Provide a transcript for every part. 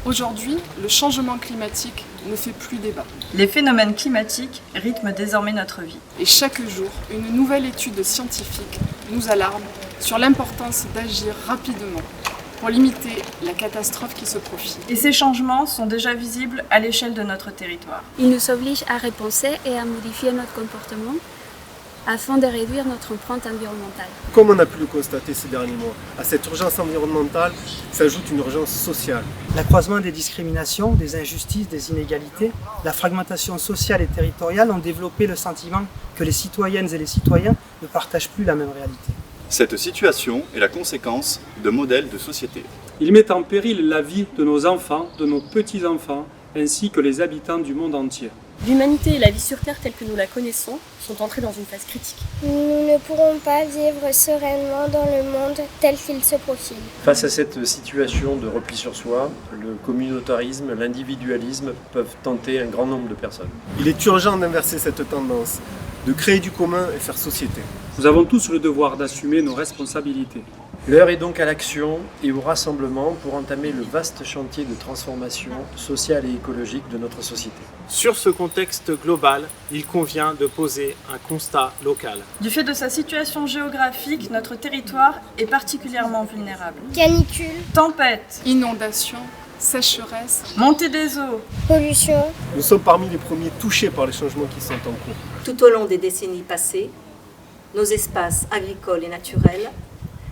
Aujourd'hui, le changement climatique ne fait plus débat. Les phénomènes climatiques rythment désormais notre vie. Et chaque jour, une nouvelle étude scientifique nous alarme sur l'importance d'agir rapidement pour limiter la catastrophe qui se profile. Et ces changements sont déjà visibles à l'échelle de notre territoire. Ils nous obligent à repenser et à modifier notre comportement afin de réduire notre empreinte environnementale. Comme on a pu le constater ces derniers mois, à cette urgence environnementale s'ajoute une urgence sociale. L'accroissement des discriminations, des injustices, des inégalités, la fragmentation sociale et territoriale ont développé le sentiment que les citoyennes et les citoyens ne partagent plus la même réalité. Cette situation est la conséquence de modèles de société. Il met en péril la vie de nos enfants, de nos petits-enfants, ainsi que les habitants du monde entier. L'humanité et la vie sur Terre telle que nous la connaissons sont entrées dans une phase critique. Nous ne pourrons pas vivre sereinement dans le monde tel qu'il se profile. Face à cette situation de repli sur soi, le communautarisme, l'individualisme peuvent tenter un grand nombre de personnes. Il est urgent d'inverser cette tendance, de créer du commun et faire société. Nous avons tous le devoir d'assumer nos responsabilités. L'heure est donc à l'action et au rassemblement pour entamer le vaste chantier de transformation sociale et écologique de notre société. Sur ce contexte global, il convient de poser un constat local. Du fait de sa situation géographique, notre territoire est particulièrement vulnérable. Canicule, Tempêtes, Inondations, sécheresse, montée des eaux, pollution. Nous sommes parmi les premiers touchés par les changements qui sont en cours. Tout au long des décennies passées, nos espaces agricoles et naturels,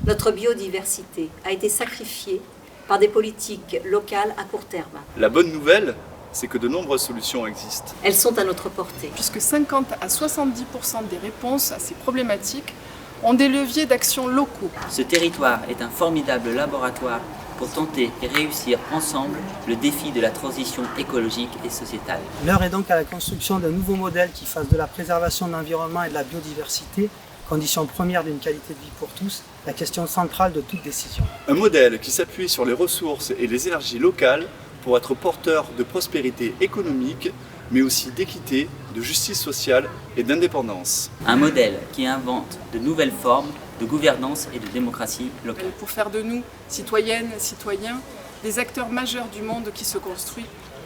notre biodiversité a été sacrifiée par des politiques locales à court terme. La bonne nouvelle, c'est que de nombreuses solutions existent. Elles sont à notre portée. Puisque 50 à 70% des réponses à ces problématiques ont des leviers d'action locaux. Ce territoire est un formidable laboratoire pour tenter et réussir ensemble le défi de la transition écologique et sociétale. L'heure est donc à la construction d'un nouveau modèle qui fasse de la préservation de l'environnement et de la biodiversité, condition première d'une qualité de vie pour tous, la question centrale de toute décision. Un modèle qui s'appuie sur les ressources et les énergies locales pour être porteur de prospérité économique, mais aussi d'équité, de justice sociale et d'indépendance. Un modèle qui invente de nouvelles formes de gouvernance et de démocratie locale. Pour faire de nous, citoyennes, citoyens, des acteurs majeurs du monde qui se construit,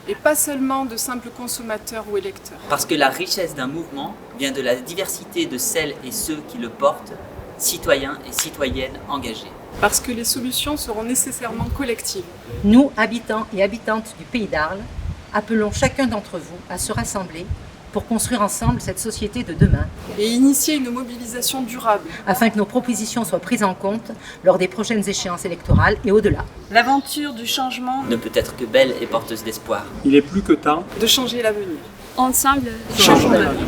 et pas seulement de simples consommateurs ou électeurs. Parce que la richesse d'un mouvement vient de la diversité de celles et ceux qui le portent, citoyens et citoyennes engagés. Parce que les solutions seront nécessairement collectives. Nous, habitants et habitantes du Pays d'Arles, appelons chacun d'entre vous à se rassembler pour construire ensemble cette société de demain. Et initier une mobilisation durable. Afin que nos propositions soient prises en compte lors des prochaines échéances électorales et au-delà. L'aventure du changement ne peut être que belle et porteuse d'espoir. Il est plus que temps de changer l'avenir. Ensemble, changeons l'avenir.